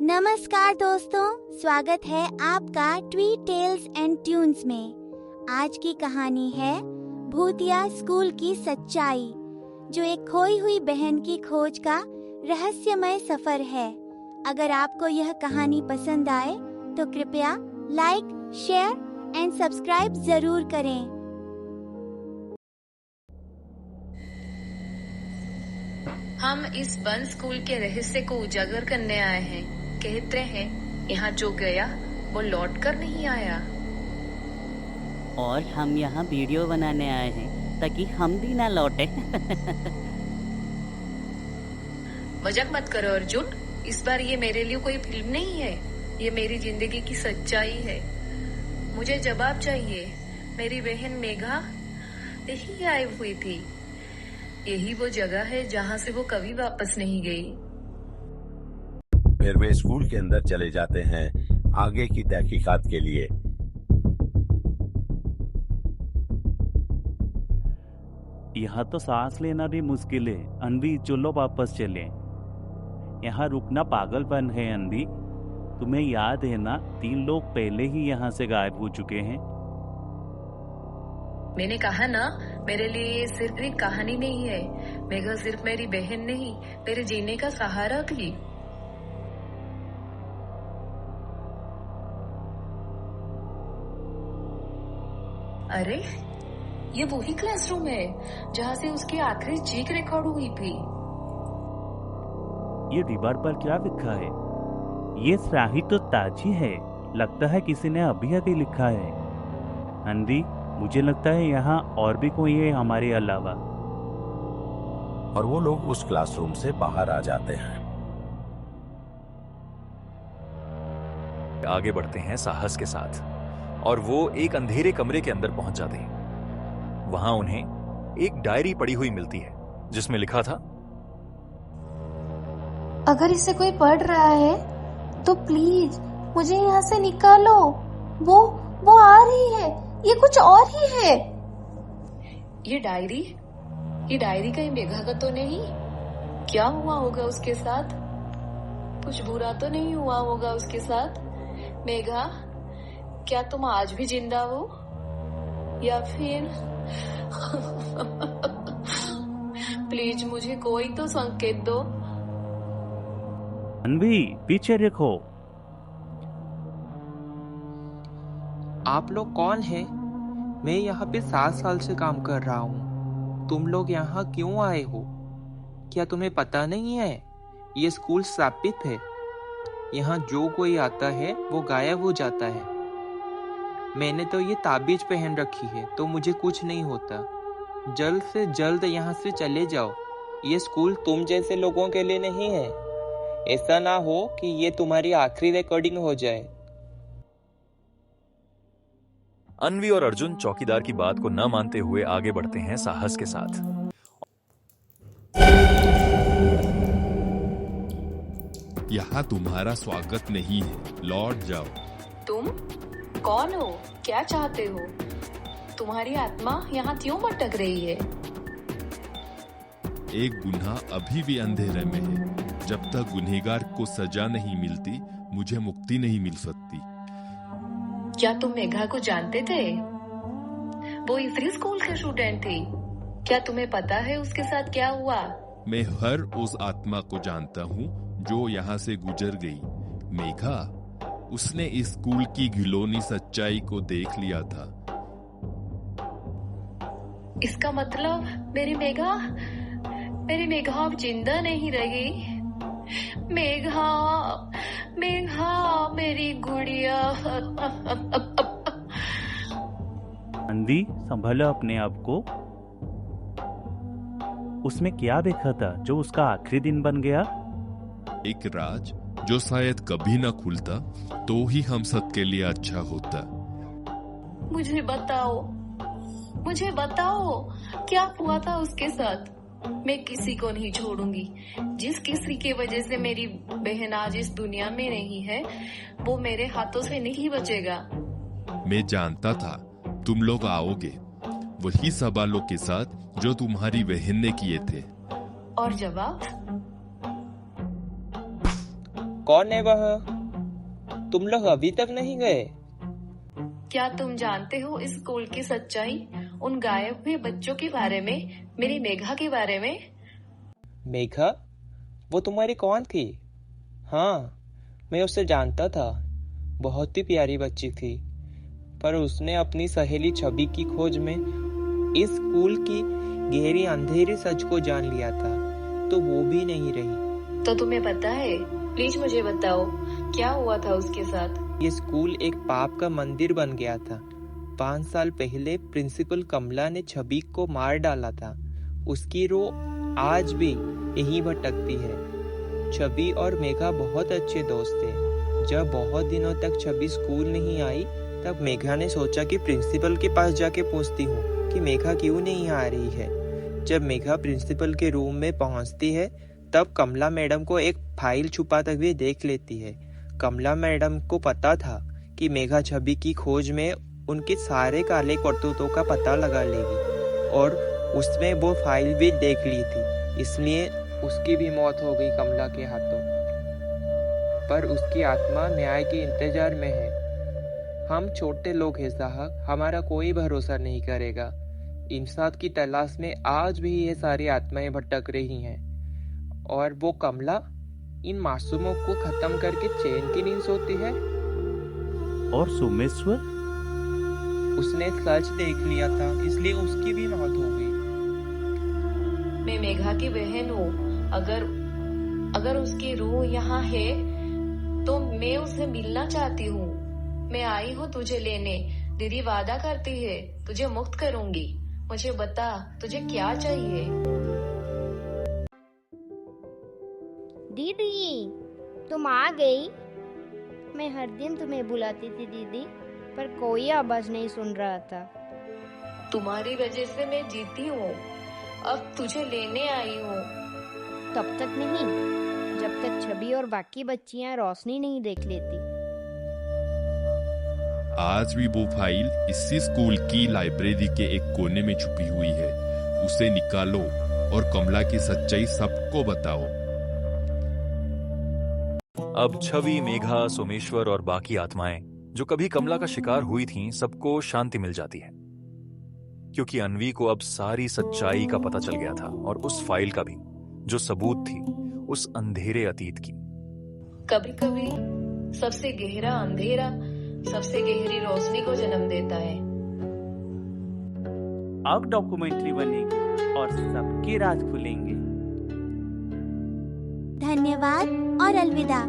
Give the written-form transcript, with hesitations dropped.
नमस्कार दोस्तों, स्वागत है आपका ट्वीट टेल्स एंड ट्यून्स में। आज की कहानी है भूतिया स्कूल की सच्चाई, जो एक खोई हुई बहन की खोज का रहस्यमय सफर है। अगर आपको यह कहानी पसंद आए तो कृपया लाइक, शेयर एंड सब्सक्राइब जरूर करें। हम इस बंद स्कूल के रहस्य को उजागर करने आए हैं। कहते हैं यहाँ जो गया वो लौट कर नहीं आया। और हम यहाँ वीडियो बनाने आए हैं ताकि हम भी ना लौटे। मजाक मत करो अर्जुन, इस बार ये मेरे लिए कोई फिल्म नहीं है, ये मेरी जिंदगी की सच्चाई है। मुझे जवाब चाहिए। मेरी बहन मेघा यही गायब हुई थी। यही वो जगह है जहाँ से वो कभी वापस नहीं गई। फिर वे स्कूल के अंदर चले जाते हैं आगे की तहकीकात के लिए। यहाँ तो सांस लेना भी मुश्किल है। अनवी, चलो वापस चले। यहाँ रुकना पागलपन है। अनवी, तुम्हें याद है ना, 3 लोग पहले ही यहाँ से गायब हो चुके हैं। मैंने कहा ना, मेरे लिए ये सिर्फ एक कहानी नहीं है। मेघा सिर्फ मेरी बहन नहीं, मेरे जीने का सहारा थी। अरे, ये वही क्लासरूम है जहाँ से उसकी आखिरी चीख रिकॉर्ड हुई थी। ये दीवार पर क्या लिखा है? ये स्याही तो ताजी है। लगता है किसी ने अभी अभी लिखा है। अनवी, मुझे लगता है यहाँ और भी कोई है हमारे अलावा। और वो लोग उस क्लासरूम से बाहर आ जाते हैं। आगे बढ़ते हैं साहस के साथ और वो एक अंधेरे कमरे के अंदर पहुंच जाते हैं। वहां उन्हें एक डायरी पड़ी हुई मिलती है जिसमें लिखा था, अगर इसे कोई पढ़ रहा है तो प्लीज मुझे यहाँ से निकालो। वो आ रही है। ये कुछ और ही है। ये डायरी कहीं मेघा का तो नहीं? क्या हुआ होगा उसके साथ? कुछ बुरा तो नहीं हुआ होगा उसके साथ? मेघा, क्या तुम आज भी जिंदा हो या फिर प्लीज मुझे कोई तो संकेत दो। अनवी, पीछे देखो। आप लोग कौन हैं? मैं यहाँ पे 7 साल से काम कर रहा हूँ। तुम लोग यहाँ क्यों आए हो? क्या तुम्हें पता नहीं है? ये स्कूल श्रापित है। यहाँ जो कोई आता है वो गायब हो जाता है। मैंने तो ये ताबीज पहन रखी है तो मुझे कुछ नहीं होता। जल्द से जल्द यहाँ से चले जाओ। ये स्कूल तुम जैसे लोगों के लिए नहीं है। ऐसा ना हो कि ये तुम्हारी आखिरी रिकॉर्डिंग हो जाए। अनवी और अर्जुन चौकीदार की बात को न मानते हुए आगे बढ़ते हैं साहस के साथ। यहाँ तुम्हारा स्वागत नहीं है, लौट जाओ। तुम कौन हो? क्या चाहते हो? तुम्हारी आत्मा यहाँ क्यों भटक रही है? एक गुनाह अभी भी अंधेरे में है। जब तक गुनहगार को सजा नहीं मिलती, मुझे मुक्ति नहीं मिल सकती। क्या तुम मेघा को जानते थे? वो इसी स्कूल के स्टूडेंट थी। क्या तुम्हें पता है उसके साथ क्या हुआ? मैं हर उस आत्मा को जानता हूँ जो यहाँ से गुजर गई। मेघा, उसने इस स्कूल की घिनौनी सच्चाई को देख लिया था। इसका मतलब मेरी मेघा अब जिंदा नहीं रही। मेघा मेरी गुड़िया। अनवी, संभालो अपने आप को। उसमें क्या देखा था जो उसका आखिरी दिन बन गया? एक राज जो शायद कभी न खुलता तो ही हम सबके लिए अच्छा होता। मुझे बताओ क्या हुआ था उसके साथ? मैं किसी को नहीं छोड़ूंगी। जिस किसी की वजह से मेरी बहन आज इस दुनिया में नहीं है, वो मेरे हाथों से नहीं बचेगा। मैं जानता था तुम लोग आओगे, वही सवालों के साथ जो तुम्हारी बहन ने किए थे। और जवाब? कौन है वह? तुम लोग अभी तक नहीं गए? क्या तुम जानते हो इस स्कूल की सच्चाई, उन गायब हुए बच्चों के बारे में, मेरी मेघा के बारे में? मेघा? वो तुम्हारी कौन थी? हाँ, मैं उसे जानता था। बहुत ही प्यारी बच्ची थी, पर उसने अपनी सहेली छवि की खोज में इस स्कूल की गहरी अंधेरी सच को जान लिया था, तो वो भी नहीं रही। तो तुम्हें पता है? प्लीज मुझे बताओ, क्या हुआ था उसके साथ? ये स्कूल एक पाप का मंदिर बन गया था। 5 साल पहले प्रिंसिपल कमला ने छवि को मार डाला था। उसकी रूह आज भी यहीं भटकती है। छवि और मेघा बहुत अच्छे दोस्त थे। जब बहुत दिनों तक छवि स्कूल नहीं आई, तब मेघा ने सोचा कि प्रिंसिपल के पास जाके पूछती हूँ कि मेघा क्यों नहीं आ रही है। जब मेघा प्रिंसिपल के रूम में पहुँचती है, तब कमला मैडम को एक फाइल छुपाते हुए देख लेती है। कमला मैडम को पता था कि मेघा छवि की खोज में उनके सारे काले करतूतों का पता लगा लेगी, और उसमें वो फाइल भी देख ली थी। इसलिए उसकी भी मौत हो गई कमला के हाथों। पर उसकी आत्मा न्याय के इंतजार में है। हम छोटे लोग हैं साहब, हमारा कोई भरोसा नहीं करेगा। इंसाफ की तलाश में आज भी ये सारी आत्माएं भटक रही हैं, और वो कमला इन मासूमों को खत्म करके चैन की नींद सोती है। और सोमेश्वर? उसने सच देख लिया था, इसलिए उसकी भी मौत हो गई। मैं मेघा की बहन हूँ। अगर उसकी रूह यहाँ है तो मैं उसे मिलना चाहती हूँ। मैं आई हूँ तुझे लेने। दीदी वादा करती है तुझे मुक्त करूंगी। मुझे बता, तुझे क्या चाहिए? दीदी, तुम आ गई। मैं हर दिन तुम्हें बुलाती थी दीदी, पर कोई आवाज नहीं सुन रहा था। तुम्हारी वजह से मैं जीती हूँ। अब तुझे लेने आई हूँ। तब तक नहीं, जब तक छवि और बाकी बच्चियां रोशनी नहीं देख लेती। आज भी वो फाइल इसी स्कूल की लाइब्रेरी के एक कोने में छुपी हुई है। उसे निकालो और कमला की सच्चाई सबको बताओ। अब छवि, मेघा, सोमेश्वर और बाकी आत्माएं जो कभी कमला का शिकार हुई थीं, सबको शांति मिल जाती है, क्योंकि अन्वी को अब सारी सच्चाई का पता चल गया था, और उस फाइल का भी, जो सबूत थी उस अंधेरे अतीत की। कभी कभी सबसे गहरा अंधेरा सबसे गहरी रोशनी को जन्म देता है। अब डॉक्यूमेंट्री बनेगी और सबके राज खुलेंगे। धन्यवाद और अलविदा।